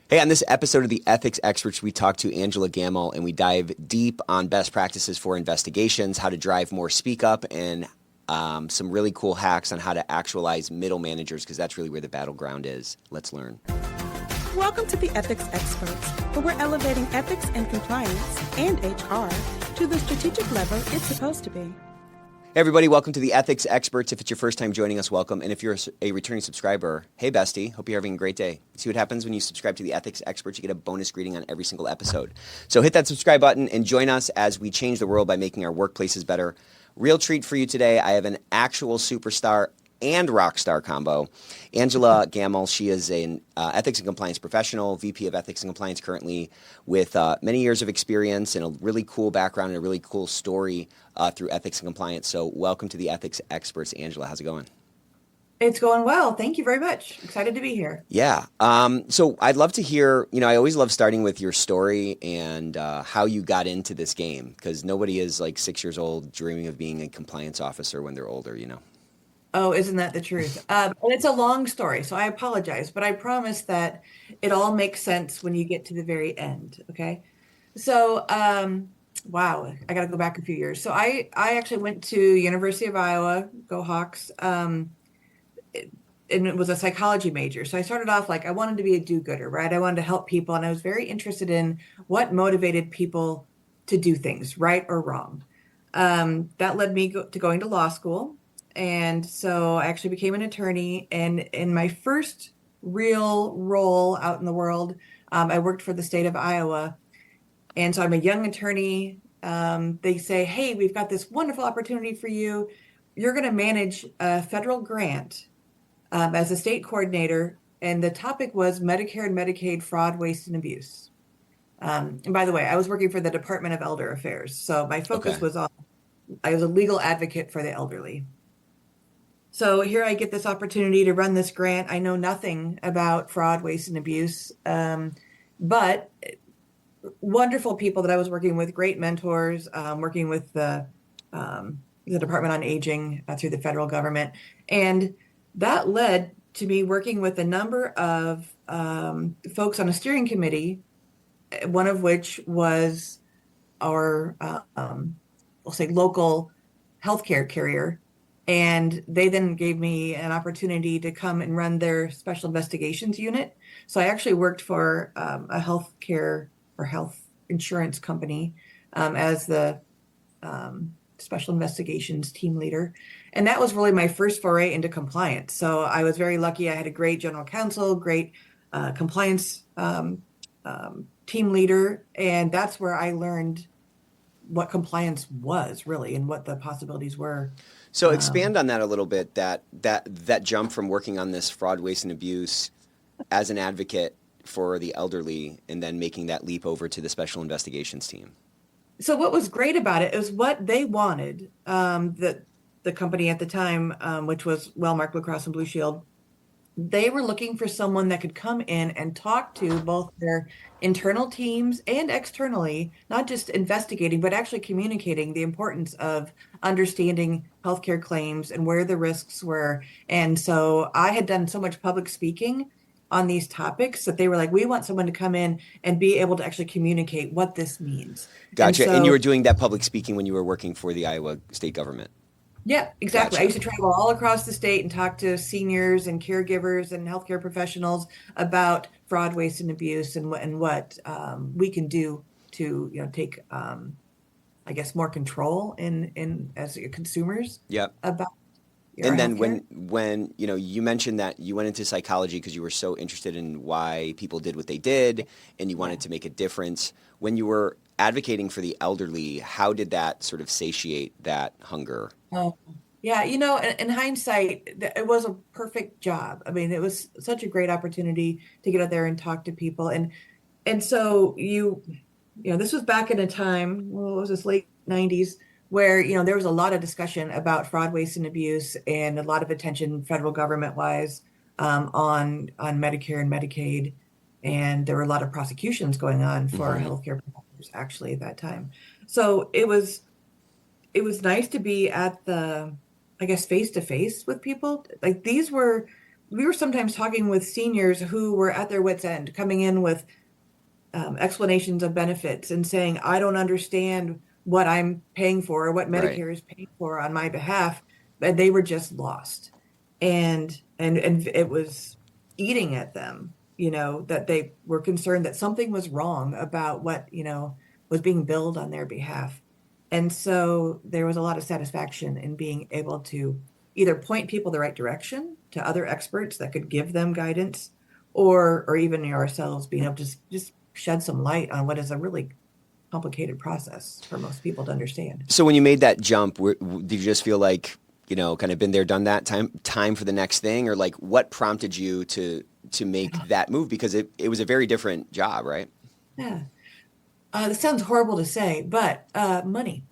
Hey, on this episode of the Ethics Experts, we talk to Angela Gammill and we dive deep on best practices for investigations, how to drive more speak up, and some really cool hacks on how to actualize middle managers, because that's really where the battleground is. Let's learn. Welcome to the Ethics Experts, where we're elevating ethics and compliance and HR to the strategic level it's supposed to be. Hey everybody, welcome to the Ethics Experts. If it's your first time joining us, welcome. And if you're a returning subscriber, hey bestie, hope you're having a great day. See what happens when you subscribe to the Ethics Experts, you get a bonus greeting on every single episode. So hit that subscribe button and join us as we change the world by making our workplaces better. Real treat for you today, I have an actual superstar and rock star combo. Angela Gammill, she is an ethics and compliance professional, VP of Ethics and Compliance currently, with many years of experience and a really cool background and a really cool story through ethics and compliance. So welcome to the Ethics Experts, Angela. How's it going? It's going well. Thank you very much. Excited to be here. Yeah. So I'd love to hear, I always love starting with your story and how you got into this game, because nobody is like 6 years old dreaming of being a compliance officer when they're older, Oh, isn't that the truth? And it's a long story, so I apologize, but I promise that it all makes sense when you get to the very end. Okay. So, wow, I got to go back a few years. So I actually went to University of Iowa, go Hawks, and it was a psychology major. So I started off like I wanted to be a do-gooder, right? I wanted to help people, and I was very interested in what motivated people to do things, right or wrong. That led me to going to law school. And so I actually became an attorney. And in my first real role out in the world, I worked for the state of Iowa. And so I'm a young attorney. They say, hey, we've got this wonderful opportunity for you. You're going to manage a federal grant as a state coordinator. And the topic was Medicare and Medicaid fraud, waste, and abuse. And by the way, I was working for the Department of Elder Affairs. So my focus was on, I was a legal advocate for the elderly. So here I get this opportunity to run this grant. I know nothing about fraud, waste, and abuse, but wonderful people that I was working with, great mentors, working with the Department on Aging through the federal government. And that led to me working with a number of folks on a steering committee, one of which was our, we'll say, local healthcare carrier. And they then gave me an opportunity to come and run their special investigations unit. So I actually worked for a healthcare or health insurance company as the special investigations team leader. And that was really my first foray into compliance. So I was very lucky. I had a great general counsel, great compliance team leader. And that's where I learned what compliance was really and what the possibilities were. So expand on that a little bit, that jump from working on this fraud, waste, and abuse as an advocate for the elderly and then making that leap over to the special investigations team. So what was great about it is what they wanted, the company at the time, which was Wellmark Blue Cross and Blue Shield. They were looking for someone that could come in and talk to both their internal teams and externally, not just investigating, but actually communicating the importance of understanding healthcare claims and where the risks were. And so I had done so much public speaking on these topics that they were like, we want someone to come in and be able to actually communicate what this means. Gotcha. And you were doing that public speaking when you were working for the Iowa state government. Yeah, exactly. Gotcha. I used to travel all across the state and talk to seniors and caregivers and healthcare professionals about fraud, waste, and abuse, and what we can do to take, I guess, more control in as consumers. Yep. About. And then when you mentioned that you went into psychology because you were so interested in why people did what they did and you wanted to make a difference. When you were advocating for the elderly, how did that sort of satiate that hunger? Oh, yeah. In hindsight, it was a perfect job. I mean, it was such a great opportunity to get out there and talk to people. And so this was back in a time, well, it was this late 90s, where, there was a lot of discussion about fraud, waste, and abuse, and a lot of attention federal government-wise on Medicare and Medicaid. And there were a lot of prosecutions going on for healthcare providers actually at that time. So it was nice to be at the, I guess, face to face with people. Like these were we were sometimes talking with seniors who were at their wits' end, coming in with explanations of benefits and saying, I don't understand what I'm paying for or what Right. Medicare is paying for on my behalf. And they were just lost. And it was eating at them, that they were concerned that something was wrong about what, was being billed on their behalf. And so there was a lot of satisfaction in being able to either point people the right direction to other experts that could give them guidance, or even ourselves being able to just shed some light on what is a really complicated process for most people to understand. So when you made that jump, did you just feel like, kind of been there, done that, time for the next thing, or like what prompted you to make that move? Because it was a very different job, right? Yeah. This sounds horrible to say, but money.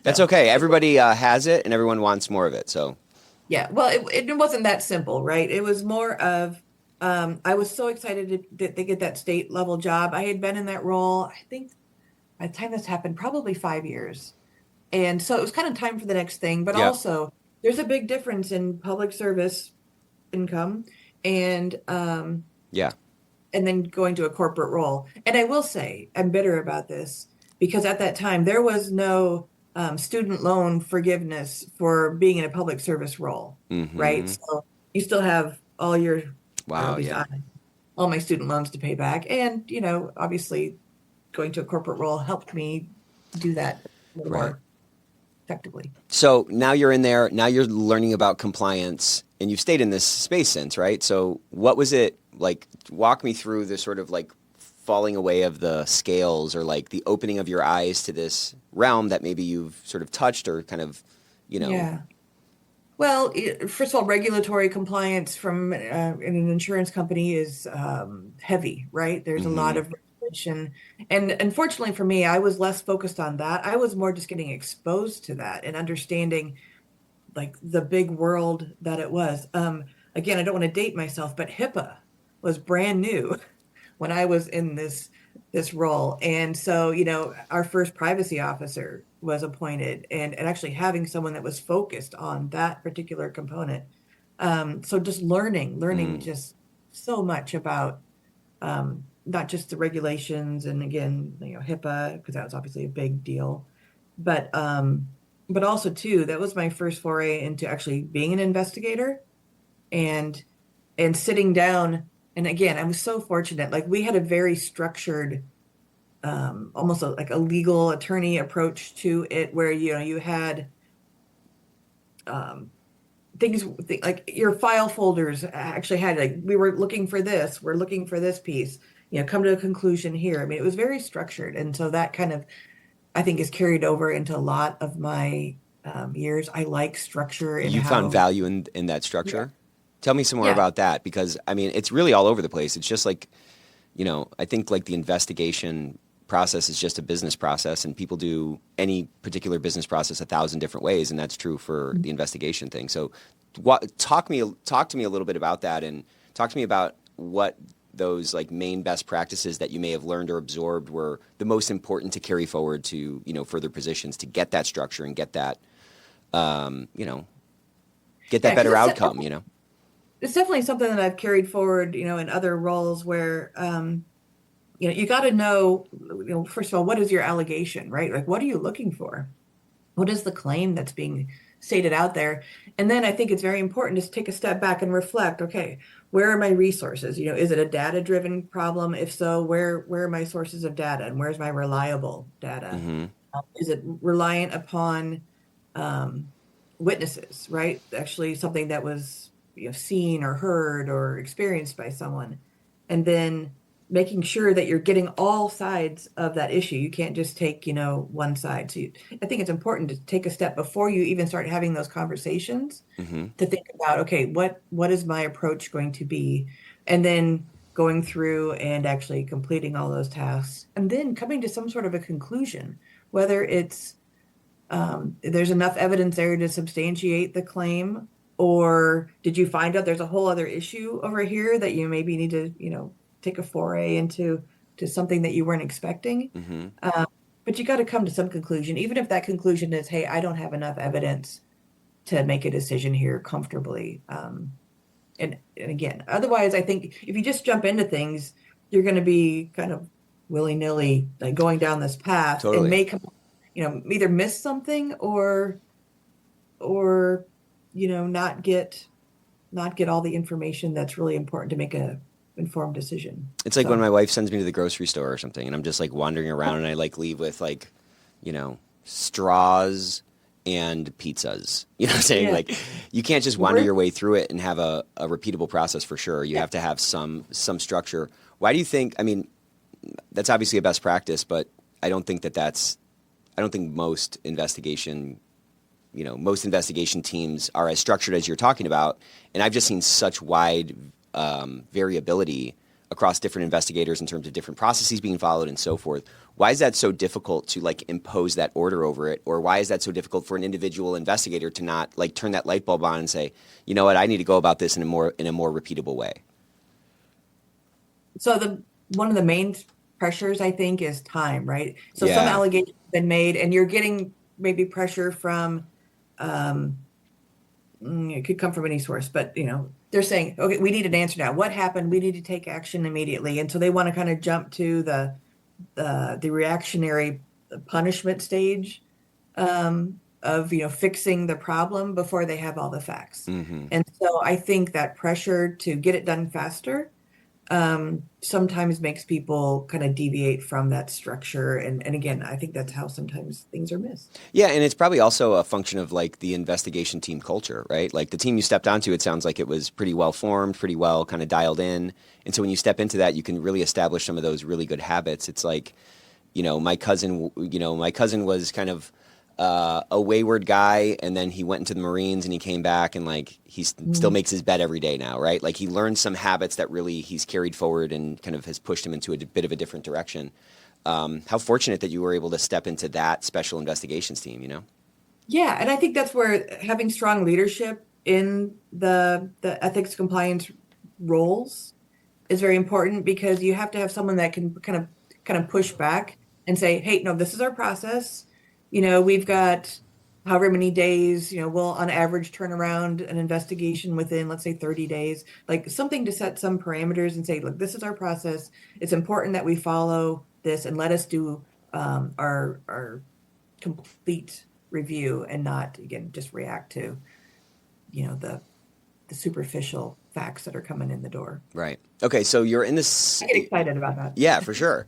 That's No. okay. Everybody has it, and everyone wants more of it. So Yeah. Well, it wasn't that simple, right? It was more of I was so excited to get that state level job. I had been in that role, I think by the time this happened, probably 5 years. And so it was kind of time for the next thing, but yeah, also there's a big difference in public service income and yeah. and then going to a corporate role. And I will say, I'm bitter about this because at that time there was no student loan forgiveness for being in a public service role, right? Mm-hmm. So you still have all your, or at Wow. least Yeah. all my student loans to pay back. And, obviously going to a corporate role helped me do that a little Right. more effectively. So now you're in there. Now you're learning about compliance, and you've stayed in this space since, right? So what was it like? Walk me through the sort of like falling away of the scales, or like the opening of your eyes to this realm that maybe you've sort of touched or kind of, Yeah. Well, first of all, regulatory compliance from in an insurance company is heavy, right? There's a lot hmm of regulation. And unfortunately for me, I was less focused on that. I was more just getting exposed to that and understanding like the big world that it was. Again, I don't want to date myself, but HIPAA was brand new when I was in this role. And so, our first privacy officer was appointed and actually having someone that was focused on that particular component. So just learning Mm. just so much about not just the regulations and again, HIPAA, because that was obviously a big deal, but but also too, that was my first foray into actually being an investigator and sitting down. And again, I was so fortunate. Like we had a very structured, almost like a legal attorney approach to it, where you had um, like your file folders actually had like we were looking for this, we're looking for this piece, come to a conclusion here. I mean, it was very structured, and so that kind of I think is carried over into a lot of my years. I like structure and You found how. value in that Yeah, structure. Tell me some more yeah, about that, because I mean, it's really all over the place. It's just like, I think like the investigation process is just a business process, and people do any particular business process 1,000 different ways, and that's true for the investigation thing. So, talk to me a little bit about that, and talk to me about what those like main best practices that you may have learned or absorbed were the most important to carry forward to further positions to get that structure and get that um, you know get that yeah, because better outcome. it's definitely something that I've carried forward, in other roles where, you got to know, first of all, what is your allegation, right? Like, what are you looking for? What is the claim that's being stated out there? And then I think it's very important to take a step back and reflect, okay, where are my resources? Is it a data-driven problem? If so, where are my sources of data and where's my reliable data? hmm Is it reliant upon um, witnesses, right? Actually, something that was seen or heard or experienced by someone, and then making sure that you're getting all sides of that issue. You can't just take one side. So I think it's important to take a step before you even start having those conversations hmm to think about, okay, what is my approach going to be, and then going through and actually completing all those tasks, and then coming to some sort of a conclusion, whether it's there's enough evidence there to substantiate the claim, or did you find out there's a whole other issue over here that you maybe need to, take a foray into something that you weren't expecting. hmm But you got to come to some conclusion, even if that conclusion is, hey, I don't have enough evidence to make a decision here comfortably. And again, otherwise, I think if you just jump into things, you're going to be kind of willy-nilly like going down this path and Totally. may come, either miss something or not get all the information that's really important to make a informed decision. It's like when So my wife sends me to the grocery store or something, and I'm just like wandering around, and I like leave with like, straws and pizzas. You know what I'm saying? yeah, Like, you can't just wander work. your way through it and have a repeatable process for sure. You Yeah. have to have some structure. Why do you think? I mean, that's obviously a best practice, but I don't think I don't think most investigation teams are as structured as you're talking about. And I've just seen such wide variability across different investigators in terms of different processes being followed and so forth. Why is that so difficult to like impose that order over it? Or why is that so difficult for an individual investigator to not like turn that light bulb on and say, you know what, I need to go about this in a more repeatable way? So one of the main pressures I think is time, right? So some Yeah. allegations have been made, and you're getting maybe pressure from um, it could come from any source, but they're saying, okay, we need an answer now. What happened? We need to take action immediately, and so they want to kind of jump to the reactionary punishment stage of fixing the problem before they have all the facts. Hmm. And so I think that pressure to get it done faster sometimes makes people kind of deviate from that structure. And again, I think that's how sometimes things are missed. Yeah, and it's probably also a function of like the investigation team culture, right? Like the team you stepped onto, it sounds like it was pretty well formed, pretty well kind of dialed in. And so when you step into that, you can really establish some of those really good habits. It's like, my cousin was kind of a wayward guy, and then he went into the Marines and he came back, and like still Mm. makes his bed every day now, right? Like he learned some habits that really he's carried forward and kind of has pushed him into a bit of a different direction. How fortunate that you were able to step into that special investigations team, you know? Yeah, and I think that's where having strong leadership in the ethics compliance roles is very important, because you have to have someone that can kind of push back and say, hey, no, this is our process. We've got however many days, we'll on average turn around an investigation within, let's say, 30 days, like something to set some parameters and say, look, this is our process. It's important that we follow this, and let us do our complete review and not, again, just react to, the superficial facts that are coming in the door. Right. Okay, so you're in this. I get excited about that. Yeah, for sure.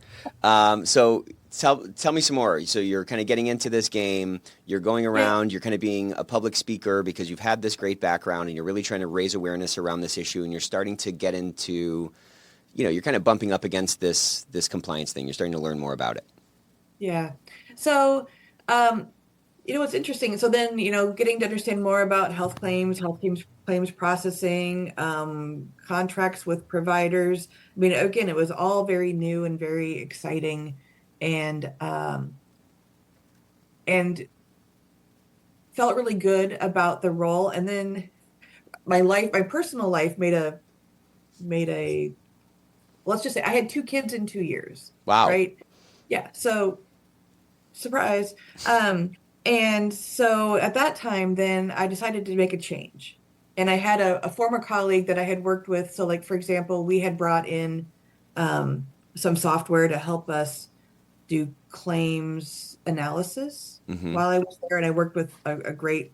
So tell me some more. So you're kind of getting into this game. You're going Yeah. around. You're kind of being a public speaker because you've had this great background, and you're really trying to raise awareness around this issue. And you're starting to get into, you're kind of bumping up against this compliance thing. You're starting to learn more about it. Yeah. So, um, what's interesting. So then, getting to understand more about health claims processing, contracts with providers. I mean, again, it was all very new and very exciting, and and felt really good about the role. And then my personal life made a, let's just say I had two kids in 2 years, Wow. right? Yeah. So surprise. And so at that time, then I decided to make a change. And I had a former colleague that I had worked with. So, like, for example, we had brought in some software to help us do claims analysis Hmm. while I was there. And I worked with a great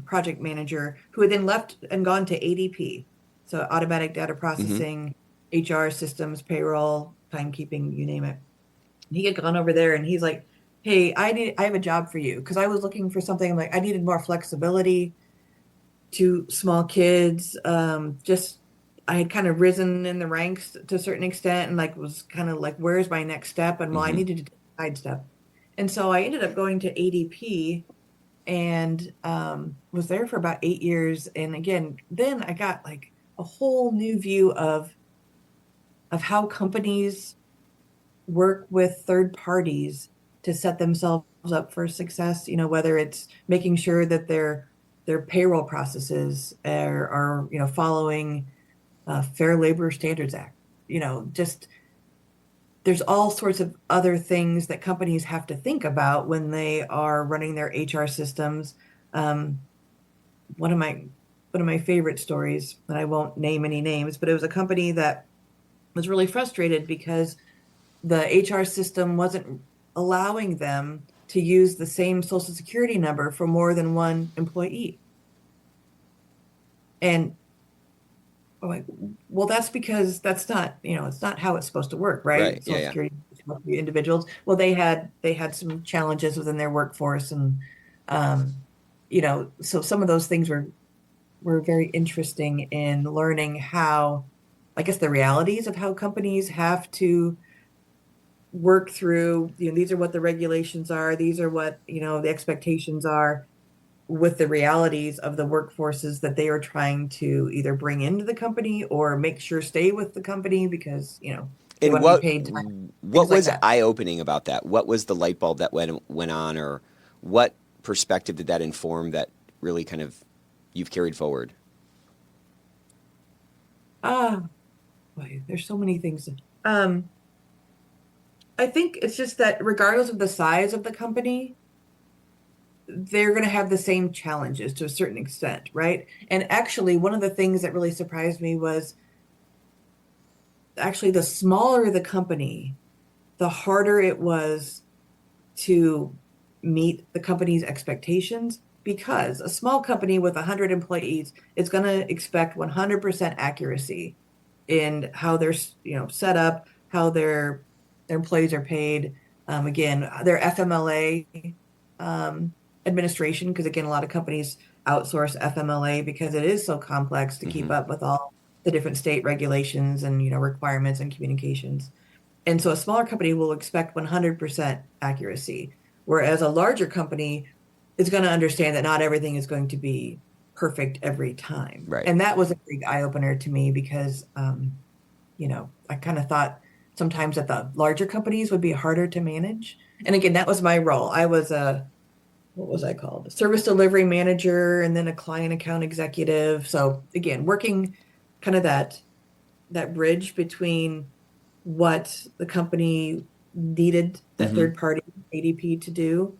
project manager who had then left and gone to ADP. So, automatic data Hmm. processing, HR systems, payroll, timekeeping, you name it. He had gone over there, and he's like, hey, I have a job for you, because I was looking for something, like I needed more flexibility to small kids. Just I had kind of risen in the ranks to a certain extent, and like was kind of like, where's my next step? And well, I Hmm. needed to take a sidestep. And so I ended up going to ADP, and was there for about 8 years. And again, then I got like a whole new view of how companies work with third parties to set themselves up for success, whether it's making sure that their payroll processes are following Fair Labor Standards Act. Just there's all sorts of other things that companies have to think about when they are running their HR systems. Um, one of one of my favorite stories, and I won't name any names, but it was a company that was really frustrated because the HR system wasn't allowing them to use the same social security number for more than one employee. And I'm like, well, that's because that's not, it's not how it's supposed to work, right? Right. Yeah. Social Yeah. security is supposed to be individuals. Well, they had some challenges within their workforce, and um, so some of those things were very interesting in learning how, I guess, the realities of how companies have to work through, these are what the regulations are, these are what, the expectations are, with the realities of the workforces that they are trying to either bring into the company or make sure stay with the company because, they And want to be paid time, what things like was that. eye-opening about that? What was the light bulb that went on, or what perspective did that inform that really kind of you've carried forward? Ah, boy, there's so many things. Um, I think it's just that regardless of the size of the company, they're going to have the same challenges to a certain extent, right? And actually, one of the things that really surprised me was actually the smaller the company, the harder it was to meet the company's expectations, because a small company with 100 employees is going to expect 100% accuracy in how they're set up, how their employees are paid. Again, their FMLA administration, because again, a lot of companies outsource FMLA because it is so complex to keep Hmm. up with all the different state regulations and requirements and communications. And so a smaller company will expect 100% accuracy, whereas a larger company is going to understand that not everything is going to be perfect every time. Right. And that was a big eye opener to me because, I kind of thought sometimes that the larger companies would be harder to manage. And again, that was my role. I was what was I called? A service delivery manager and then a client account executive. So again, working kind of that bridge between what the company needed that Hmm. third party ADP to do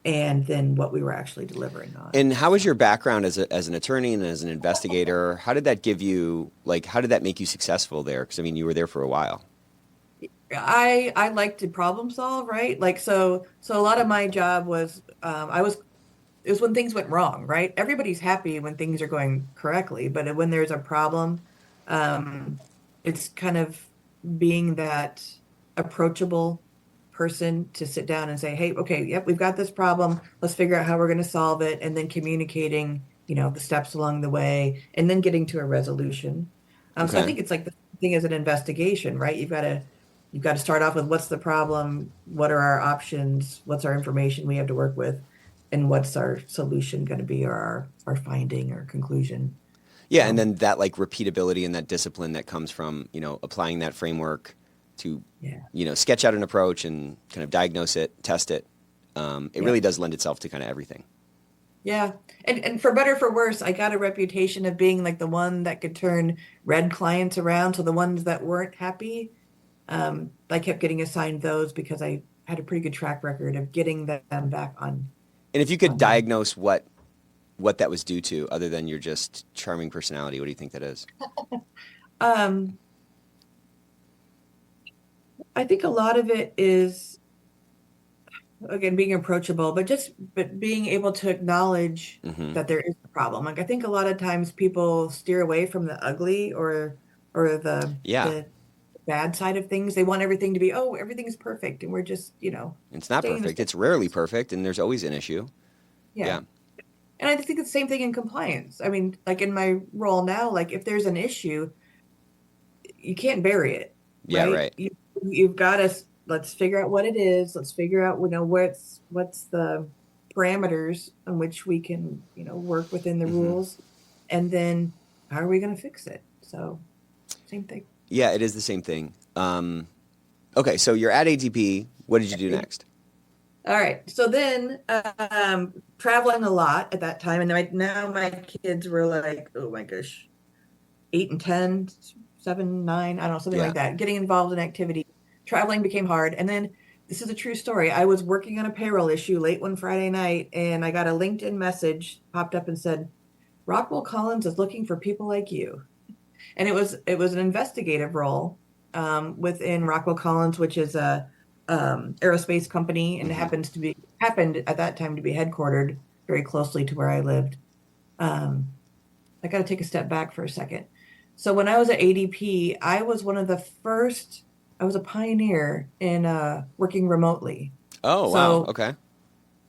and then what we were actually delivering on. And how was So your background as an attorney and as an investigator? How did that give you, like, how did that make you successful there? Because I mean, you were there for a while. I like to problem solve, right? Like so a lot of my job was it was when things went wrong, right? Everybody's happy when things are going correctly, but when there's a problem, um, it's kind of being that approachable person to sit down and say, "Hey, okay, yep, we've got this problem. Let's figure out how we're going to solve it," and then communicating, the steps along the way, and then getting to a resolution. So I Okay. think it's like the thing as an investigation, right? You've got to start off with what's the problem, what are our options, what's our information we have to work with, and what's our solution going to be, or our finding or conclusion. Yeah, and So then that like repeatability and that discipline that comes from, applying that framework to, yeah, sketch out an approach and kind of diagnose it, test it. It yeah, really does lend itself to kind of everything. yeah. And for better or for worse, I got a reputation of being like the one that could turn red clients around. So the ones that weren't happy, I kept getting assigned those because I had a pretty good track record of getting them back And if you could on. diagnose what that was due to, other than your just charming personality, what do you think that is? Um, I think a lot of it is again being approachable, but being able to acknowledge Hmm. that there is a problem. Like I think a lot of times people steer away from the ugly or Yeah, the bad side of things. They want everything to be, oh, everything is perfect, and we're just it's not staying in the perfect. same It's rarely place. perfect, and there's always an issue. Yeah. Yeah, And I think it's the same thing in compliance. I mean, like in my role now, like if there's an issue, you can't bury it, yeah, right? right. You've got to let's figure out what it is. Let's figure out, what's the parameters on which we can, work within the Hmm. rules, and then how are we going to fix it? So same thing. Yeah, it is the same thing. Okay, so you're at ADP. What did you do next? All right. So then, traveling a lot at that time, and now my kids were like, oh my gosh, 8 and 10, 7, 9, I don't know, something Yeah. like that. Getting involved in activity, traveling became hard. And then this is a true story. I was working on a payroll issue late one Friday night, and I got a LinkedIn message popped up and said, Rockwell Collins is looking for people like you. And it was an investigative role within Rockwell Collins, which is a aerospace company, and Hmm. happened at that time to be headquartered very closely to where I lived. Um, I got to take a step back for a second. So when I was at ADP, I was one of the first. I was a pioneer in working remotely. Oh, wow. So Okay.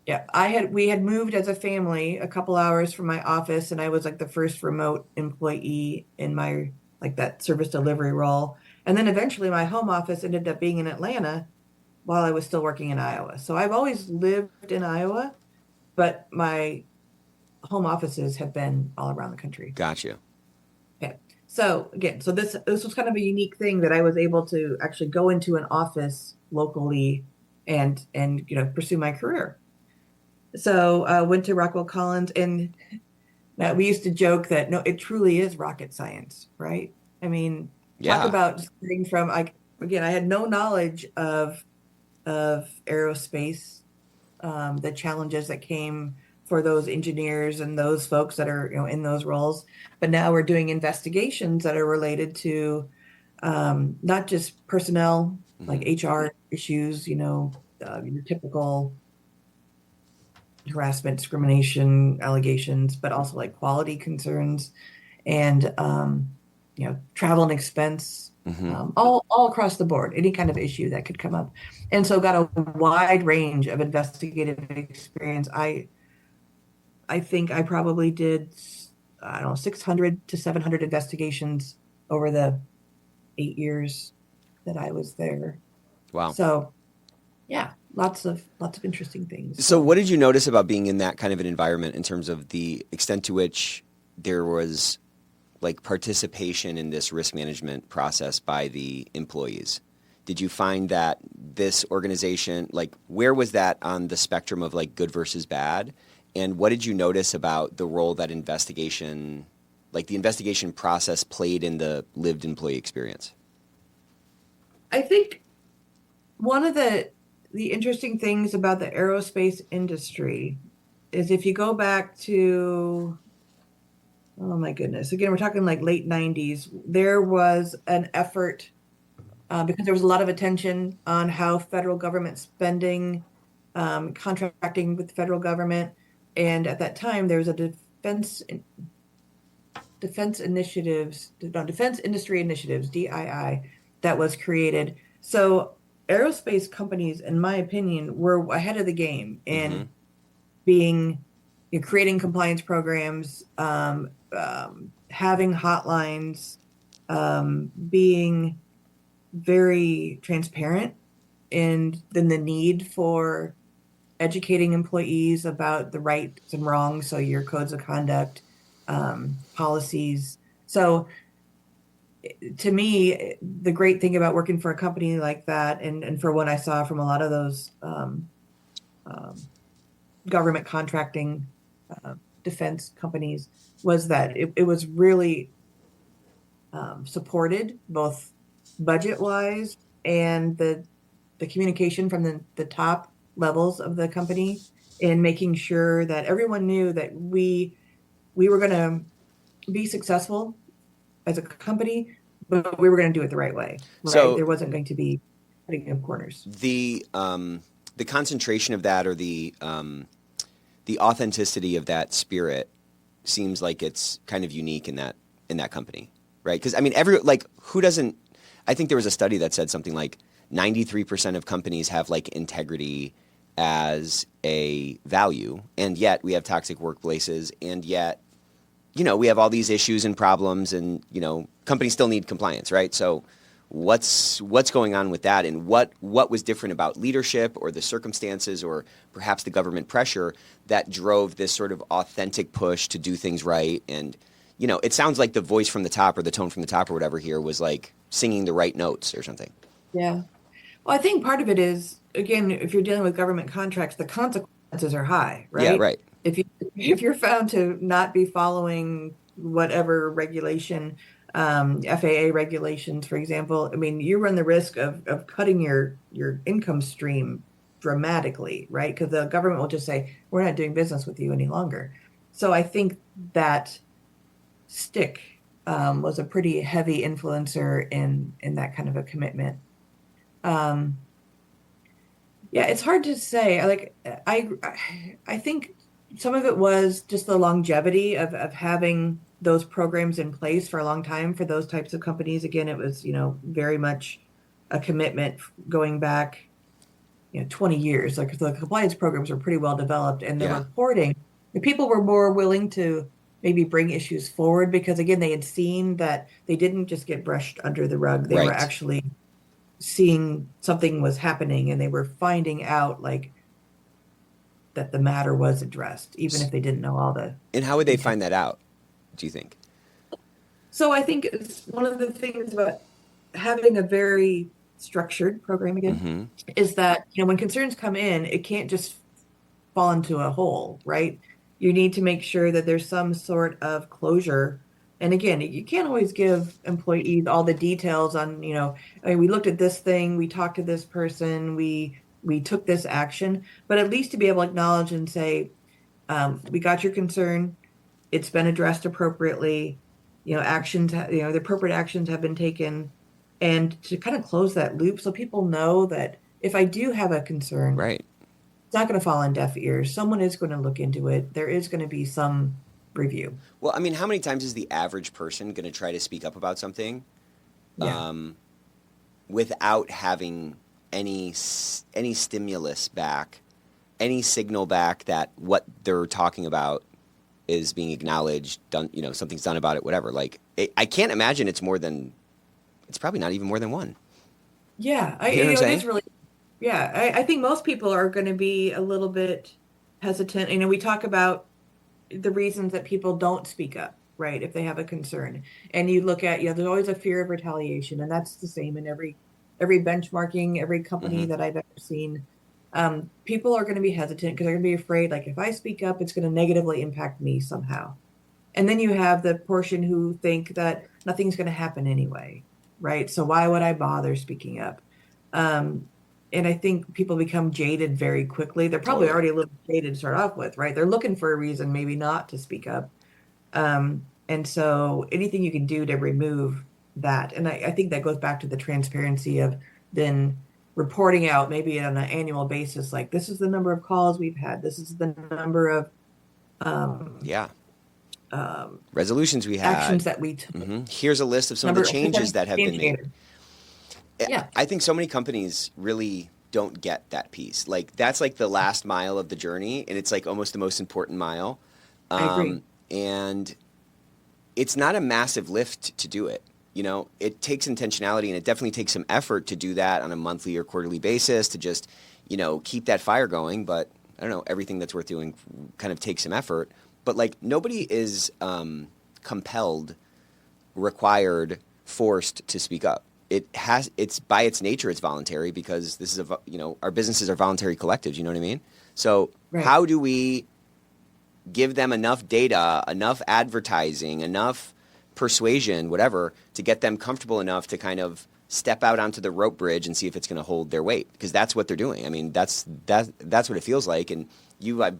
yeah, we had moved as a family a couple hours from my office, and I was like the first remote employee in my like that service delivery role. And then eventually my home office ended up being in Atlanta while I was still working in Iowa. So I've always lived in Iowa, but my home offices have been all around the country. Got you. Okay. So again, so this was kind of a unique thing that I was able to actually go into an office locally and pursue my career. So I went to Rockwell Collins, and we used to joke that no, it truly is rocket science, right? I mean, talk Yeah. about starting from like again, I had no knowledge of aerospace, the challenges that came for those engineers and those folks that are in those roles. But now we're doing investigations that are related to not just personnel like Hmm. HR issues, your typical harassment, discrimination allegations, but also like quality concerns and travel and expense, Hmm. all across the board, any kind of issue that could come up. And so got a wide range of investigative experience. I think I probably did, I don't know, 600 to 700 investigations over the 8 years that I was there. Wow. So yeah, lots of interesting things. So, So what did you notice about being in that kind of an environment in terms of the extent to which there was like participation in this risk management process by the employees? Did you find that this organization, like, where was that on the spectrum of like good versus bad? And what did you notice about the role that investigation, like the investigation process, played in the lived employee experience? I think one of the interesting things about the aerospace industry is if you go back to, oh my goodness, again, we're talking like late 90s, there was an effort because there was a lot of attention on how federal government spending, contracting with the federal government. And at that time, there was a defense initiatives, no, defense industry initiatives, DII, that was created. So aerospace companies, in my opinion, were ahead of the game Hmm. in being creating compliance programs, having hotlines, being very transparent, and then the need for educating employees about the rights and wrongs, so your codes of conduct, policies. So to me, the great thing about working for a company like that, and for what I saw from a lot of those um, government contracting defense companies, was that it was really supported both budget wise and the communication from the top levels of the company in making sure that everyone knew that we were going to be successful as a company, but we were going to do it the right way, right? So There wasn't going to be cutting of corners. the concentration of that, or the authenticity of that spirit, seems like it's kind of unique in that company, right? Because I mean, every like who doesn't? I think there was a study that said something like 93% of companies have like integrity as a value, and yet we have toxic workplaces, and yet we have all these issues and problems, and companies still need compliance, right? So what's going on with that, and what was different about leadership or the circumstances or perhaps the government pressure that drove this sort of authentic push to do things right? And it sounds like the voice from the top, or the tone from the top, or whatever here, was like singing the right notes or something. Yeah. Well, I think part of it is, again, if you're dealing with government contracts, the consequences are high, Yeah, right? right. If you're found to not be following whatever regulation, FAA regulations, for example, I mean, you run the risk of cutting your income stream dramatically, right? Because the government will just say, we're not doing business with you any longer. So I think that stick was a pretty heavy influencer in that kind of a commitment. Um, yeah, it's hard to say. I think some of it was just the longevity of having those programs in place for a long time for those types of companies. Again, it was, very much a commitment going back, 20 years. Like the compliance programs were pretty well developed, and the Yeah. reporting, the people were more willing to maybe bring issues forward because again, they had seen that they didn't just get brushed under the rug. They were Right. actually seeing something was happening, and they were finding out like that the matter was addressed, even if they didn't know all the And how would they details. find that out, do you think? So I think it's one of the things about having a very structured program again Mm-hmm. is that, when concerns come in, it can't just fall into a hole, right? You need to make sure that there's some sort of closure. And again, you can't always give employees all the details on, I mean, we looked at this thing, we talked to this person, we took this action, but at least to be able to acknowledge and say, we got your concern, it's been addressed appropriately, the appropriate actions have been taken, and to kind of close that loop so people know that if I do have a concern, Right. it's not going to fall on deaf ears. Someone is going to look into it. There is going to be some review. Well, I mean, how many times is the average person going to try to speak up about something Yeah, without having any stimulus back, any signal back that what they're talking about is being acknowledged, done, something's done about it, whatever. Like, I can't imagine it's probably not even more than one. yeah. You know what I'm It is saying? really. Yeah, I think most people are going to be a little bit hesitant. We talk about the reasons that people don't speak up, right? If they have a concern, and you look at, there's always a fear of retaliation, and that's the same in every benchmarking, every company Mm-hmm. that I've ever seen. People are going to be hesitant because they're going to be afraid, like if I speak up, it's going to negatively impact me somehow. And then you have the portion who think that nothing's going to happen anyway, right? So why would I bother speaking up? Um, and I think people become jaded very quickly. They're probably Totally. already a little jaded to start off with, right? They're looking for a reason maybe not to speak up. And so anything you can do to remove that. And I think that goes back to the transparency of then reporting out maybe on an annual basis, like this is the number of calls we've had. This is the number of um, Yeah. um, Resolutions we actions had. that we took, Here's a list of some of the number of changes potential that have been made. indicators. Yeah, I think so many companies really don't get that piece. Like that's like the last mile of the journey, and it's like almost the most important mile. I agree. And it's not a massive lift to do it. It takes intentionality, and it definitely takes some effort to do that on a monthly or quarterly basis to just, keep that fire going. But I don't know, everything that's worth doing kind of takes some effort. But like nobody is compelled, required, forced to speak up. It's by its nature, it's voluntary because this is our businesses are voluntary collectives. You know what I mean? So Right. how do we give them enough data, enough advertising, enough persuasion, whatever, to get them comfortable enough to kind of step out onto the rope bridge and see if it's going to hold their weight? Because that's what they're doing. I mean, that's what it feels like. And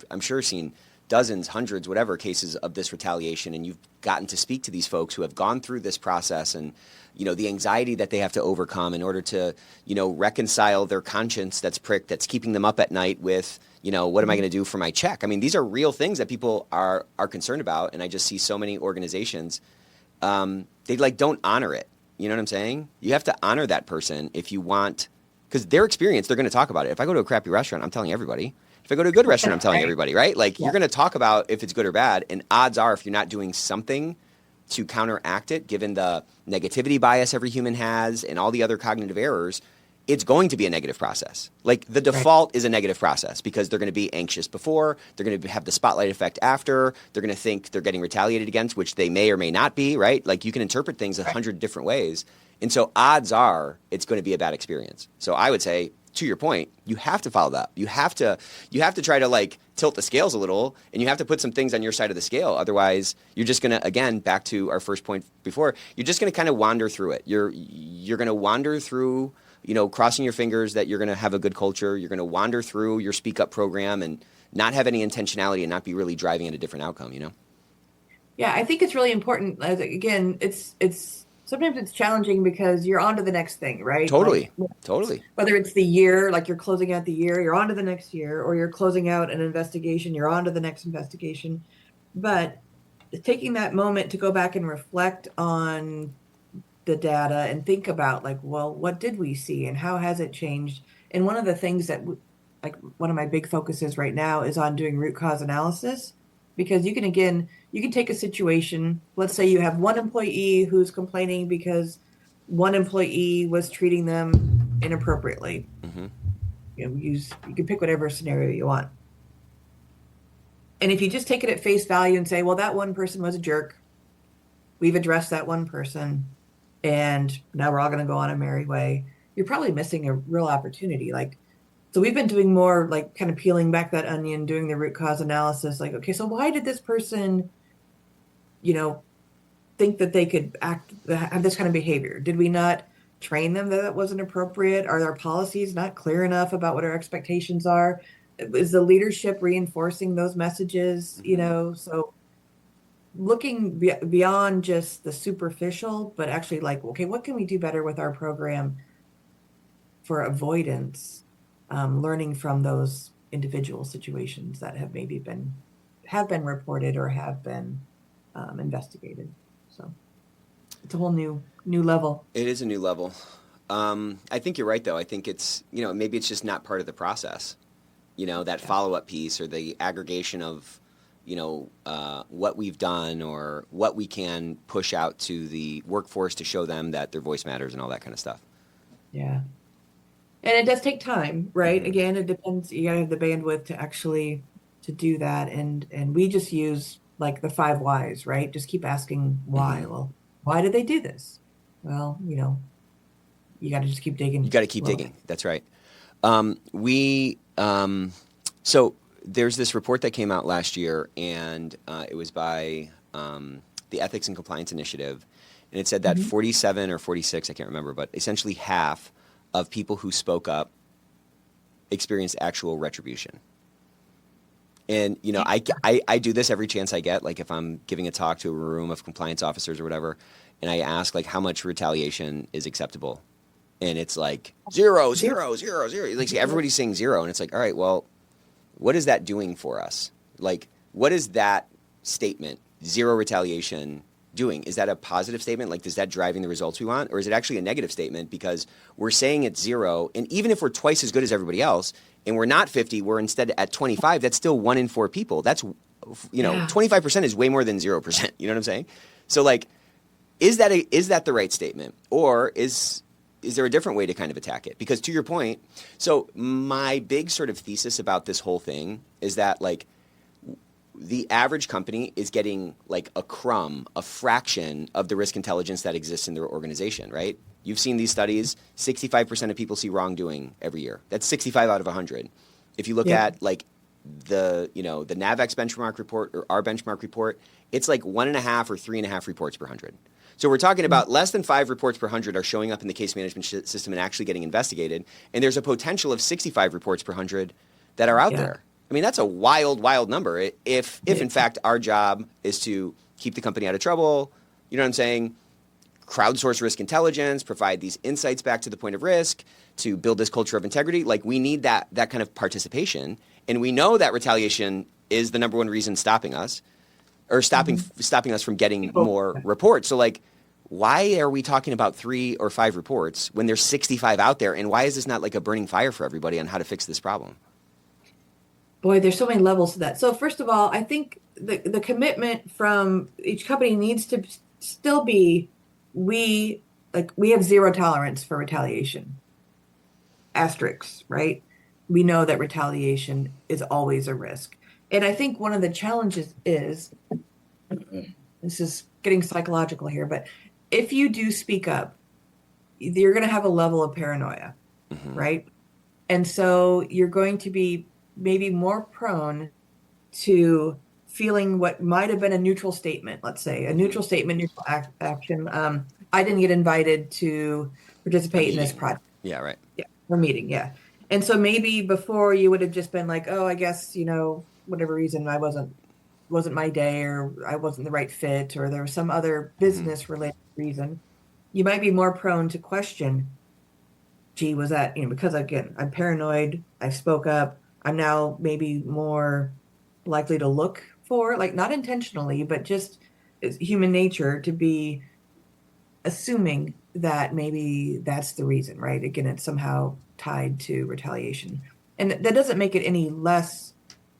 I'm sure seen dozens, hundreds, whatever cases of this retaliation, and you've gotten to speak to these folks who have gone through this process and the anxiety that they have to overcome in order to reconcile their conscience that's pricked, that's keeping them up at night with what am I going to do for my check? I mean, these are real things that people are concerned about, and I just see so many organizations they like don't honor it. You know what I'm saying? You have to honor that person if you want, because their experience, they're going to talk about it. If I go to a crappy restaurant, I'm telling everybody. If I go to a good restaurant, I'm telling Right. everybody, right? Like Yeah. you're going to talk about if it's good or bad, and odds are if you're not doing something to counteract it, given the negativity bias every human has and all the other cognitive errors, it's going to be a negative process. Like the Right. default is a negative process because they're going to be anxious before, they're going to have the spotlight effect after, they're going to think they're getting retaliated against, which they may or may not be, right? Like you can interpret things 100 different ways. And so odds are it's going to be a bad experience. So I would say, to your point, you have to follow that. You have to try to like tilt the scales a little, and you have to put some things on your side of the scale. Otherwise, you're just going to, again, back to our first point before, you're just going to kind of wander through it. You're going to wander through, crossing your fingers that you're going to have a good culture. You're going to wander through your speak up program and not have any intentionality and not be really driving at a different outcome, Yeah, I think it's really important. Again, it's sometimes it's challenging because you're on to the next thing, right? Like Totally. Totally. whether it's the year, like you're closing out the year, you're on to the next year, or you're closing out an investigation, you're on to the next investigation. But taking that moment to go back and reflect on the data and think about like, well, what did we see and how has it changed? And one of the things that like one of my big focuses right now is on doing root cause analysis because you can take a situation, let's say you have one employee who's complaining because one employee was treating them inappropriately. Hmm. You can pick whatever scenario you want. And if you just take it at face value and say, well, that one person was a jerk, we've addressed that one person, and now we're all going to go on a merry way, you're probably missing a real opportunity. Like, so we've been doing more like kind of peeling back that onion, doing the root cause analysis. Like, okay, so why did this person, you know, think that they could have this kind of behavior? Did we not train them that that wasn't appropriate? Are our policies not clear enough about what our expectations are? Is the leadership reinforcing those messages? You Hmm. know, so looking beyond just the superficial, but actually like, okay, what can we do better with our program for avoidance? Learning from those individual situations that have maybe been reported or have been investigated. So it's a whole new level. It is a new level. I think you're right, though. I think it's, maybe it's just not part of the process. That Yeah. follow-up piece or the aggregation of, what we've done or what we can push out to the workforce to show them that their voice matters and all that kind of stuff. Yeah. And it does take time, right? Hmm. Again, it depends. You gotta have the bandwidth to actually to do that. And we just use like the five whys, right? Just keep asking why. Hmm. Well, why did they do this? Well, you got to just keep You digging got to keep a little bit. digging. That's right. We so there's this report that came out last year, and it was by the Ethics and Compliance Initiative, and it said that Mhm. 47 or 46, I can't remember, but essentially half of people who spoke up experienced actual retribution. And I do this every chance I get. Like if I'm giving a talk to a room of compliance officers or whatever, and I ask like how much retaliation is acceptable, and it's like zero, Zero. zero, zero, zero. Like see, everybody's saying zero, and it's like, all right, well, what is that doing for us? Like, what is that statement, zero retaliation, doing? Is that a positive statement? Like, is that driving the results we want? Or is it actually a negative statement because we're saying it's zero? And even if we're twice as good as everybody else and we're not 50, we're instead at 25, that's still 1 in 4 people. That's, Yeah. 25% is way more than 0%. You know what I'm saying? So, like, is that the right statement? Or is there a different way to kind of attack it? Because to your point, so my big sort of thesis about this whole thing is that like the average company is getting like a crumb, a fraction of the risk intelligence that exists in their organization, right? You've seen these studies, 65% of people see wrongdoing every year. That's 65 out of 100. If you look Yep. at like the NAVEX benchmark report or our benchmark report, it's like 1.5 or 3.5 reports per 100. So we're talking about less than 5 reports per 100 are showing up in the case management system and actually getting investigated. And there's a potential of 65 reports per 100 that are out Yeah. there. I mean, that's a wild, wild number. If in fact our job is to keep the company out of trouble, you know what I'm saying? Crowdsource risk intelligence, provide these insights back to the point of risk, to build this culture of integrity. Like we need that kind of participation, and we know that retaliation is the number one reason stopping us, or Mhm. stopping us from getting People. more reports. So like, why are we talking about 3 or 5 reports when there's 65 out there, and why is this not like a burning fire for everybody on how to fix this problem? Boy, there's so many levels to that. So first of all, I think the commitment from each company needs to still be we we have zero tolerance for retaliation. Asterisks, right? We know that retaliation is always a risk. And I think one of the challenges is this is getting psychological here, but if you do speak up, you're going to have a level of paranoia, Hmm. right? And so you're going to be maybe more prone to feeling what might have been a neutral statement, let's say, a Hmm. neutral statement, neutral action. I didn't get invited to A participate in this meeting. project. Yeah, right. Yeah, or meeting, yeah. And so maybe before you would have just been like, oh, I guess, whatever reason I wasn't wasn't my day, or I wasn't the right fit, or there was some other business related reason, you might be more prone to question, gee, was that, because again, I'm paranoid, I spoke up, I'm now maybe more likely to look for, like, not intentionally, but just it's human nature to be assuming that maybe that's the reason, right? Again, it's somehow tied to retaliation. And that doesn't make it any less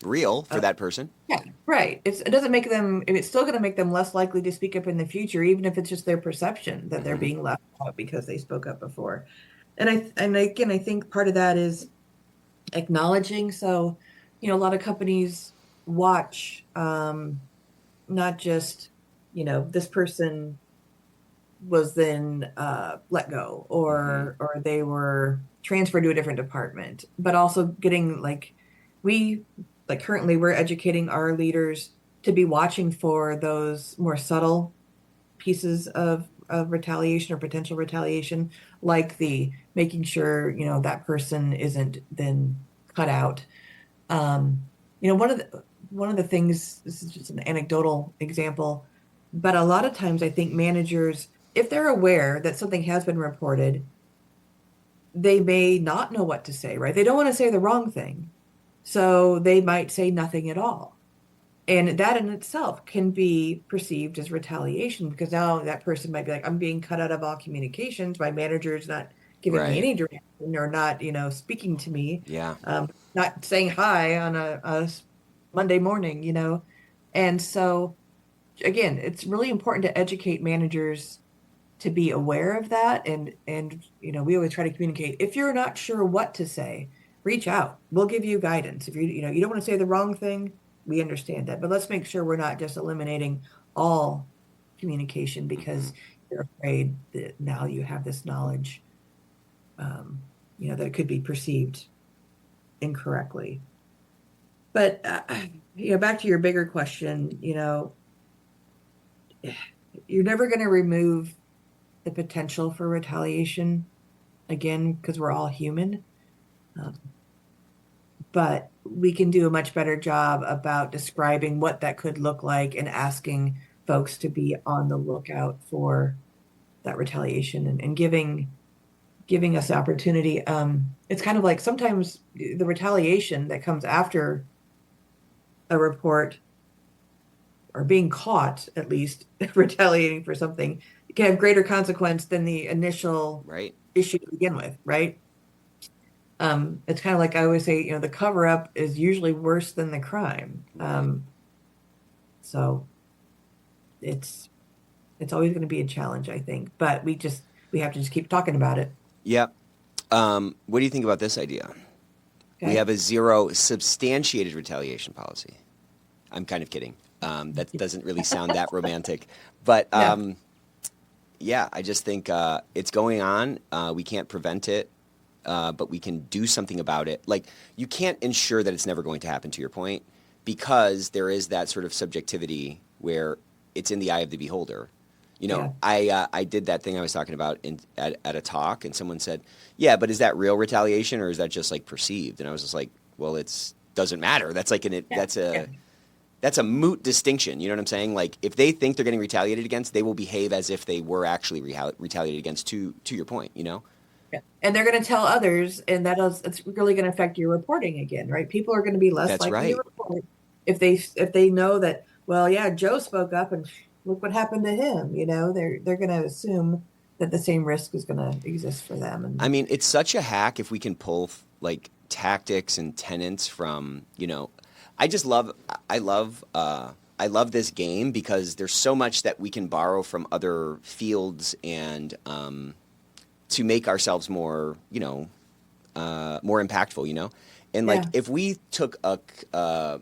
Real for that person. yeah, right. It doesn't make them, it's still going to make them less likely to speak up in the future, even if it's just their perception that they're being left out because they spoke up before. And again, I think part of that is acknowledging. So, a lot of companies watch, not just, this person was then let go, or they were transferred to a different department, but also getting currently we're educating our leaders to be watching for those more subtle pieces of retaliation or potential retaliation, like the making sure, that person isn't then cut out. One of the things, this is just an anecdotal example, but a lot of times I think managers, if they're aware that something has been reported, they may not know what to say, right? They don't want to say the wrong thing. So they might say nothing at all. And that in itself can be perceived as retaliation, because now that person might be like, I'm being cut out of all communications. My manager's not giving me Right. any direction, or not, speaking to me, Yeah. not saying hi on a Monday morning, And so, again, it's really important to educate managers to be aware of that. And we always try to communicate. If you're not sure what to say, reach out. We'll give you guidance. If you don't want to say the wrong thing, we understand that. But let's make sure we're not just eliminating all communication because you're afraid that now you have this knowledge, that it could be perceived incorrectly. But back to your bigger question, you're never going to remove the potential for retaliation, again, because we're all human. But we can do a much better job about describing what that could look like and asking folks to be on the lookout for that retaliation, and giving us the opportunity. It's kind of like sometimes the retaliation that comes after a report, or being caught at least retaliating for something, can have greater consequence than the initial issue to begin with, right? It's kind of like I always say, the cover up is usually worse than the crime. So it's always going to be a challenge, I think, but we have to just keep talking about it. Yep. What do you think about this idea? Okay. We have a zero substantiated retaliation policy. I'm kind of kidding. That doesn't really sound that romantic, but yeah, I just think it's going on. We can't prevent it. But we can do something about it. Like, you can't ensure that it's never going to happen, to your point, because there is that sort of subjectivity where it's in the eye of the beholder. I did that thing I was talking about at a talk, and someone said, yeah, but is that real retaliation, or is that just like perceived? And I was just like, well, doesn't matter. That's like that's a moot distinction. You know what I'm saying? Like, if they think they're getting retaliated against, they will behave as if they were actually retaliated against, to your point, Yeah. And they're going to tell others, and it's really going to affect your reporting again, right? People are going to be less likely to report if they know that, well, yeah, Joe spoke up and look what happened to him. They're going to assume that the same risk is going to exist for them. And I mean, it's such a hack if we can pull like tactics and tenets from, I love this game because there's so much that we can borrow from other fields and to make ourselves more, more impactful, And like, if we took a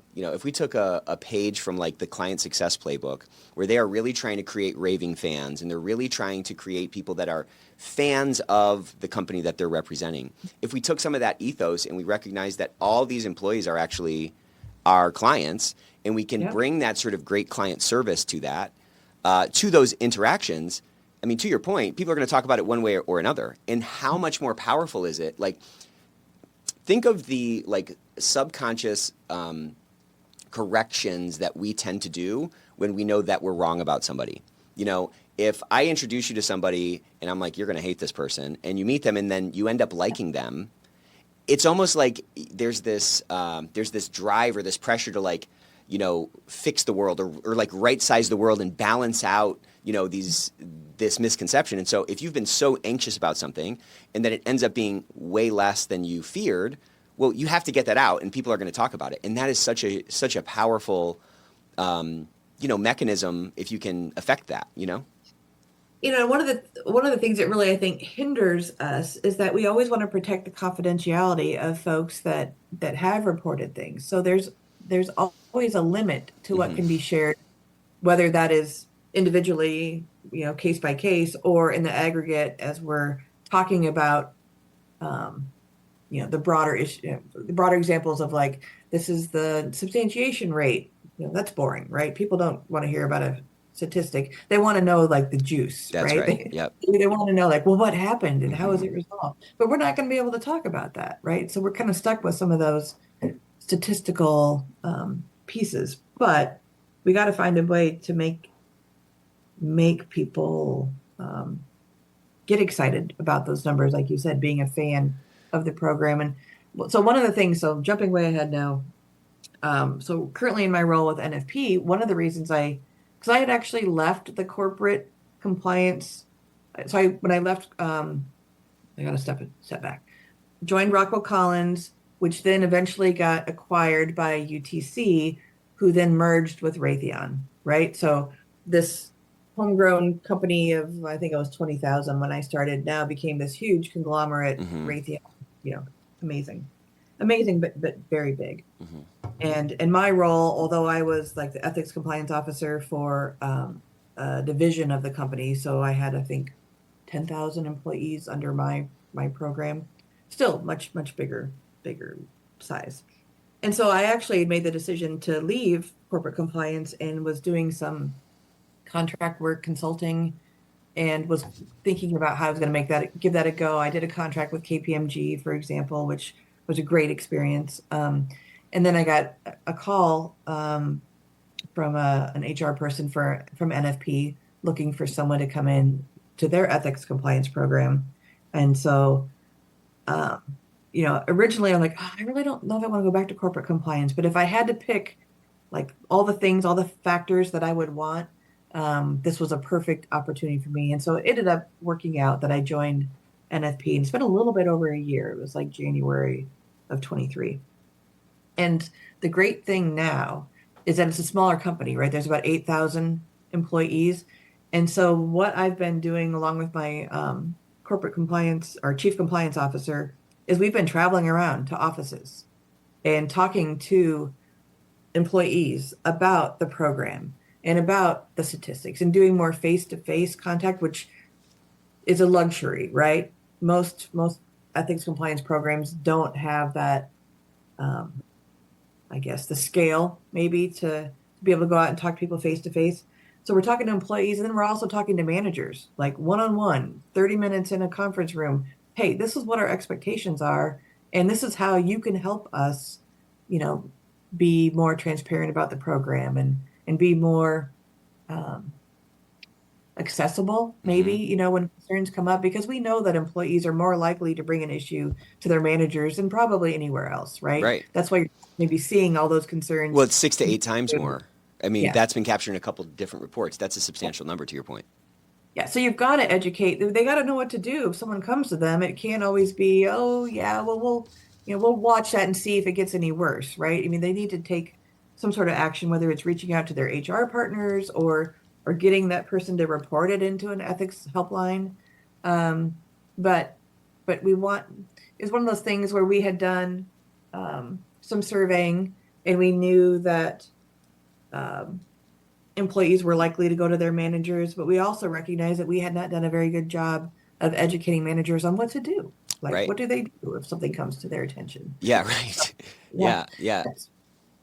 page from like the client success playbook, where they are really trying to create raving fans, and they're really trying to create people that are fans of the company that they're representing. If we took some of that ethos and we recognize that all these employees are actually our clients, and we can bring that sort of great client service to that, to those interactions. I mean, to your point, people are going to talk about it one way or another. And how much more powerful is it? Like, think of the like subconscious corrections that we tend to do when we know that we're wrong about somebody. You know, if I introduce you to somebody and I'm like, you're going to hate this person, and you meet them and then you end up liking them, it's almost like there's this drive or this pressure to like, you know, fix the world or like right size the world and balance out, you know, this misconception. And so if you've been so anxious about something and then it ends up being way less than you feared, well, you have to get that out and people are going to talk about it. And that is such a powerful, you know, mechanism if you can affect that, you know? You know, one of the things that really I think hinders us is that we always want to protect the confidentiality of folks that have reported things. So there's always a limit to what can be shared, whether that is individually, you know, case by case, or in the aggregate as we're talking about, you know, the broader issue, the broader examples of like, this is the substantiation rate. You know, that's boring, right? People don't want to hear about a statistic. They want to know like the juice, That's right? Yep. They want to know like, well, what happened and how was it resolved? But we're not going to be able to talk about that, right? So we're kind of stuck with some of those statistical pieces. But we got to find a way to make people get excited about those numbers, like you said, being a fan of the program. And so one of the things, so jumping way ahead now, so currently in my role with NFP, one of the reasons because I had actually left the corporate compliance. So when I left, I got to step back, joined Rockwell Collins, which then eventually got acquired by UTC, who then merged with Raytheon, right? So this homegrown company of, I think it was 20,000 when I started, now became this huge conglomerate, Raytheon, you know, amazing, but very big. And in my role, although I was like the ethics compliance officer for a division of the company, so I had, I think, 10,000 employees under my program, still much bigger size. And so I actually made the decision to leave corporate compliance and was doing some contract work, consulting, and was thinking about how I was going to give that a go. I did a contract with KPMG, for example, which was a great experience. And then I got a call from an HR person from NFP looking for someone to come in to their ethics compliance program. And so, you know, originally I'm like, I really don't know if I want to go back to corporate compliance, but if I had to pick like all the factors that I would want, this was a perfect opportunity for me. And so it ended up working out that I joined NFP, and it's been a little bit over a year. It was like January of 23. And the great thing now is that it's a smaller company, right? There's about 8,000 employees. And so what I've been doing along with my corporate compliance or chief compliance officer is we've been traveling around to offices and talking to employees about the program and about the statistics and doing more face-to-face contact, which is a luxury, right? Most ethics compliance programs don't have that, I guess, the scale maybe to be able to go out and talk to people face-to-face. So we're talking to employees, and then we're also talking to managers, like one-on-one, 30 minutes in a conference room. Hey, this is what our expectations are, and this is how you can help us, you know, be more transparent about the program and be more accessible, maybe, you know, when concerns come up, because we know that employees are more likely to bring an issue to their managers than probably anywhere else, right? Right. That's why you're maybe seeing all those concerns. Well, it's 6 to 8 times more. I mean, Yeah. that's been captured in a couple of different reports. That's a substantial number, to your point. Yeah, so you've got to educate. They got to know what to do if someone comes to them. It can't always be, oh yeah, well we'll watch that and see if it gets any worse, right? I mean, they need to take some sort of action, whether it's reaching out to their HR partners or getting that person to report it into an ethics helpline. But we want, it's one of those things where we had done some surveying and we knew that employees were likely to go to their managers, but we also recognized that we had not done a very good job of educating managers on what to do. Like, Right. What do they do if something comes to their attention? Yeah, right. Yeah.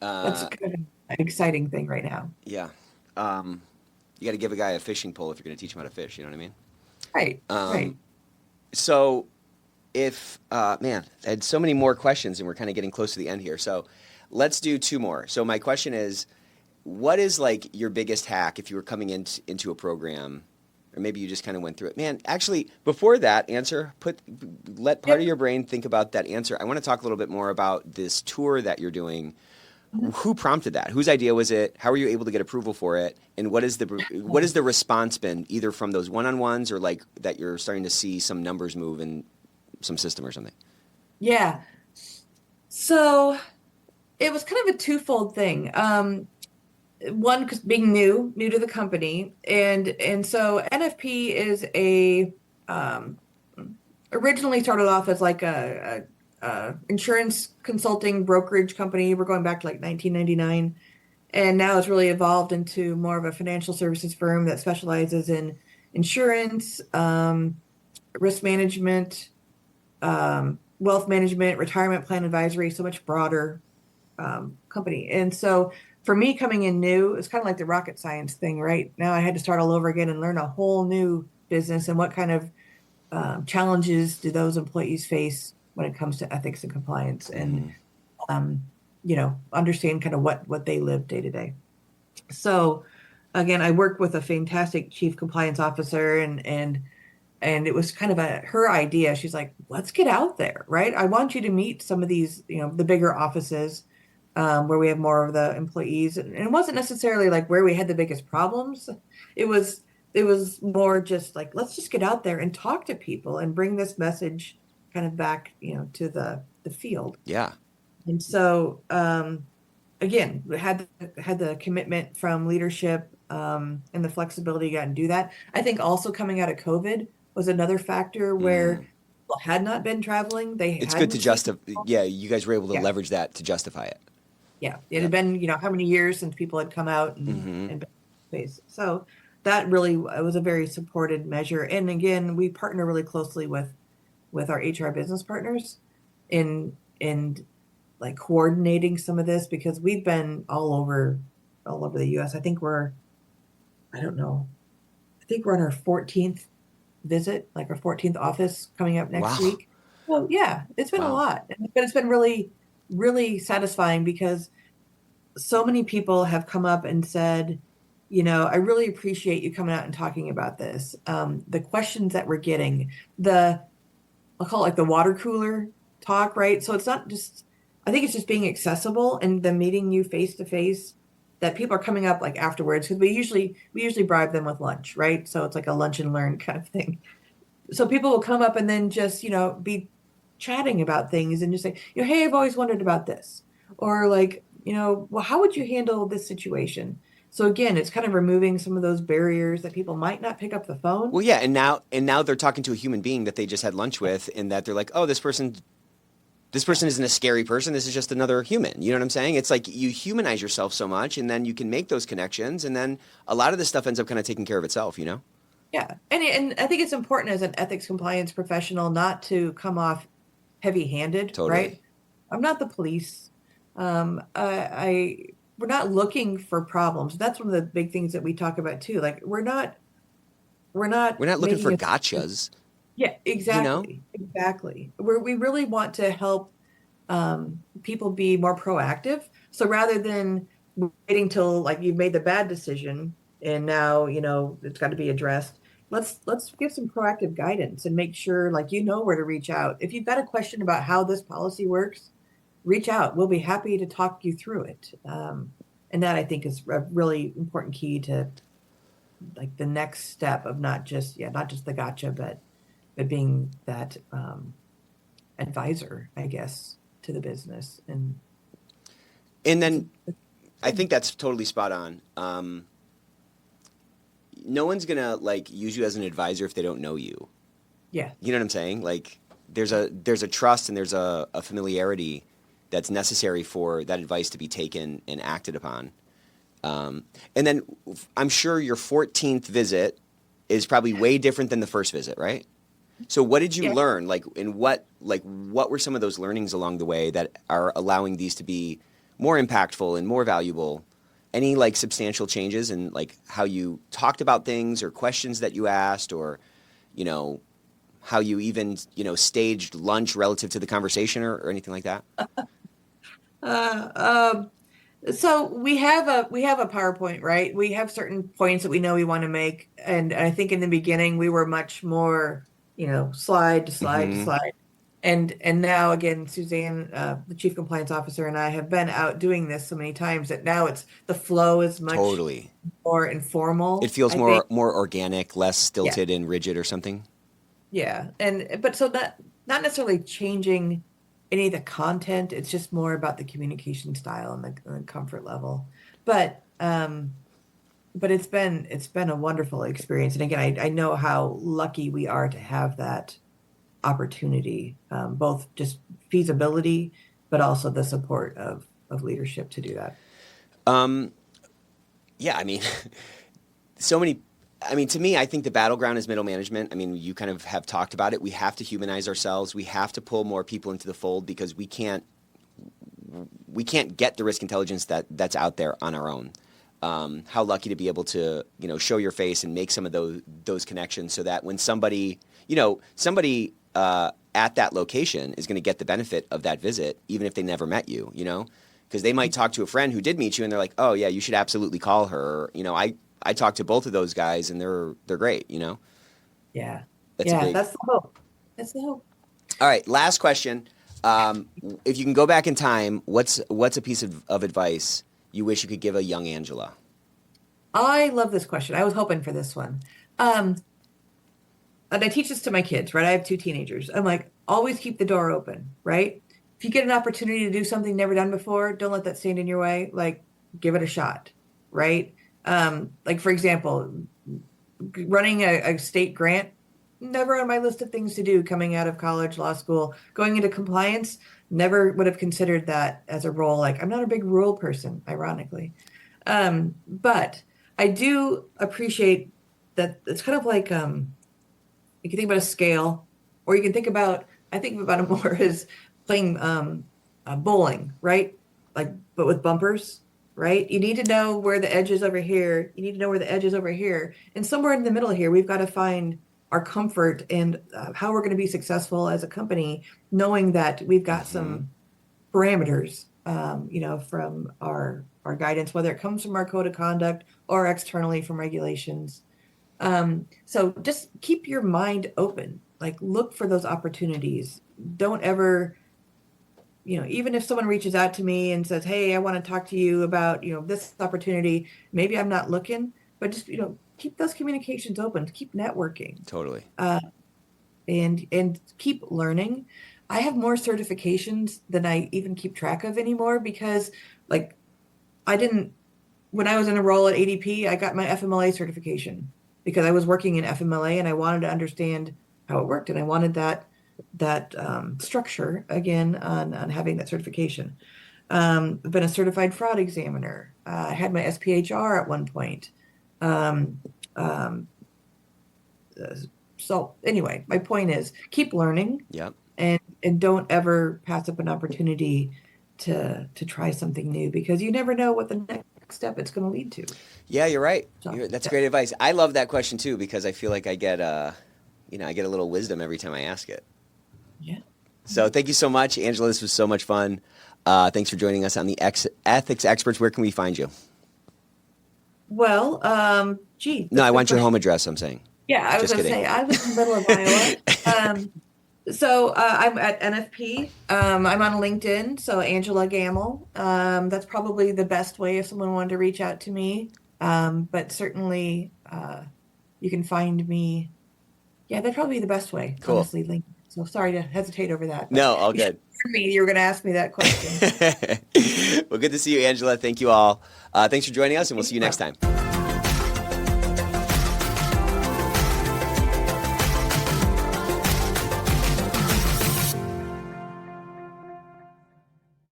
That's kind of an exciting thing right now. Yeah. You got to give a guy a fishing pole if you're going to teach him how to fish. You know what I mean? Right. Right. So if, man, I had so many more questions and we're kind of getting close to the end here. So Let's do two more. So my question is, what is like your biggest hack if you were coming into a program, or maybe you just kind of went through it? Man, actually, before that answer, let part of your brain think about that answer. I want to talk a little bit more about this tour that you're doing. Who prompted that? Whose idea was it? How were you able to get approval for it? And what is the response been, either from those one-on-ones or like that you're starting to see some numbers move in some system or something? Yeah. So it was kind of a twofold thing. One, because being new to the company, and so NFP is originally started off as like a insurance consulting brokerage company. We're going back to like 1999, and now it's really evolved into more of a financial services firm that specializes in insurance, risk management, wealth management, retirement plan advisory. So much broader company. And so for me coming in new, it's kind of like the rocket science thing, right? Now I had to start all over again and learn a whole new business and what kind of challenges do those employees face when it comes to ethics and compliance, and understand kind of what they live day to day. So again, I worked with a fantastic chief compliance officer, and it was kind of her idea. She's like, let's get out there, right? I want you to meet some of these, the bigger offices where we have more of the employees. And it wasn't necessarily like where we had the biggest problems. It was more just like, let's just get out there and talk to people and bring this message kind of back, to the field. Yeah. And so, again, we had the commitment from leadership and the flexibility to go out and do that. I think also coming out of COVID was another factor where people had not been traveling. It's good to justify. Yeah, you guys were able to leverage that to justify it. Yeah, it had been, how many years since people had come out and been space. So that really was a very supported measure. And again, we partner really closely with our HR business partners in like coordinating some of this, because we've been all over the US. I think we're on our 14th visit, like our 14th office coming up next week. Well, yeah, it's been a lot, but it's been really, really satisfying because so many people have come up and said, I really appreciate you coming out and talking about this. The questions that we're getting, I'll call it like the water cooler talk, right? So it's not just, I think it's just being accessible and the meeting you face to face, that people are coming up like afterwards, because we usually bribe them with lunch, right? So it's like a lunch and learn kind of thing. So people will come up and then just, be chatting about things and just say, hey, I've always wondered about this. Or like, well, how would you handle this situation? So again, it's kind of removing some of those barriers that people might not pick up the phone. Well, yeah, and now they're talking to a human being that they just had lunch with, and that they're like, oh, this person isn't a scary person. This is just another human. You know what I'm saying? It's like you humanize yourself so much, and then you can make those connections, and then a lot of this stuff ends up kind of taking care of itself, Yeah, and I think it's important as an ethics compliance professional not to come off heavy-handed, Totally. Right? I'm not the police. We're not looking for problems. That's one of the big things that we talk about too. Like we're not looking for gotchas. Yeah, exactly. Exactly. We really want to help people be more proactive. So rather than waiting till like you've made the bad decision and now, it's got to be addressed, let's give some proactive guidance and make sure like where to reach out. If you've got a question about how this policy works, reach out. We'll be happy to talk you through it. And that I think is a really important key to like the next step of not just the gotcha, but being that advisor, I guess, to the business. And then I think that's totally spot on. No one's gonna like use you as an advisor if they don't know you. Yeah. You know what I'm saying? Like there's a trust and there's a familiarity that's necessary for that advice to be taken and acted upon. And then I'm sure your 14th visit is probably way different than the first visit, right? So what did you learn? Like, what were some of those learnings along the way that are allowing these to be more impactful and more valuable? Any like substantial changes in like how you talked about things or questions that you asked, or, how you even, staged lunch relative to the conversation or anything like that? Uh, um, so we have a PowerPoint, right? We have certain points that we know we want to make, and I think in the beginning we were much more, slide to slide to Mm-hmm. slide, and now again, Suzanne, the chief compliance officer, and I have been out doing this so many times that now it's the flow is much Totally. more It informal, feels I think. more organic, less Yeah, stilted and rigid or something. yeah, and but so that not necessarily changing any of the content, it's just more about the communication style and the comfort level. But but it's been a wonderful experience. And again, I know how lucky we are to have that opportunity, both just feasibility, but also the support of leadership to do that. Um, yeah, I mean, so many. I mean, to me, I think the battleground is middle management. I mean, you kind of have talked about it. We have to humanize ourselves. We have to pull more people into the fold because we can't get the risk intelligence that's out there on our own. How lucky to be able to show your face and make some of those connections so that when somebody at that location is going to get the benefit of that visit, even if they never met you, because they might talk to a friend who did meet you and they're like, oh yeah, you should absolutely call her. I talked to both of those guys and they're great. Yeah. That's a Yeah, big. that's the hope. That's the hope. All right, last question. If you can go back in time, what's a piece of advice you wish you could give a young Angela? I love this question. I was hoping for this one. Um, and I teach this to my kids, right? I have two teenagers. I'm like, always keep the door open, right? If you get an opportunity to do something never done before, don't let that stand in your way. Like, give it a shot, right? Like for example, running a state grant, never on my list of things to do coming out of college, law school, going into compliance, never would have considered that as a role. Like, I'm not a big rule person, ironically. But I do appreciate that it's kind of like you can think about a scale, or you can think about I think about it more as playing bowling, right? Like, but with bumpers, right? You need to know where the edge is over here. You need to know where the edge is over here, and somewhere in the middle here, we've got to find our comfort and how we're going to be successful as a company, knowing that we've got Hmm. some parameters, from our guidance, whether it comes from our code of conduct or externally from regulations. So just keep your mind open. Like, look for those opportunities. Don't ever, even if someone reaches out to me and says, "Hey, I want to talk to you about, this opportunity." Maybe I'm not looking, but just, keep those communications open. Keep networking. Totally. Uh, and keep learning. I have more certifications than I even keep track of anymore because like I didn't when I was in a role at ADP, I got my FMLA certification because I was working in FMLA and I wanted to understand how it worked and I wanted that structure again on having that certification. I've been a certified fraud examiner. I had my SPHR at one point. Um, um, so anyway, my point is keep learning Yep. and don't ever pass up an opportunity to try something new because you never know what the next step it's going to lead to. Yeah, you're right. So That's yeah, great advice. I love that question too because I feel like I get a little wisdom every time I ask it. yeah. So thank you so much, Angela. This was so much fun. Thanks for joining us on the Ethics Experts. Where can we find you? Well, gee, No, that's I a good want your question. home address. I'm saying. Yeah, I was Just going to kidding. say I live in the middle of Iowa. So I'm at NFP. I'm on LinkedIn. So Angela Gammill. That's probably the best way if someone wanted to reach out to me. But certainly, you can find me. Yeah, that'd probably be the best way, Cool. honestly. LinkedIn. So sorry to hesitate over that, but No, all you should good. have me. You were going to ask me that question. Well, good to see you, Angela. Thank you all. Thanks for joining us, and we'll see you next Well, time.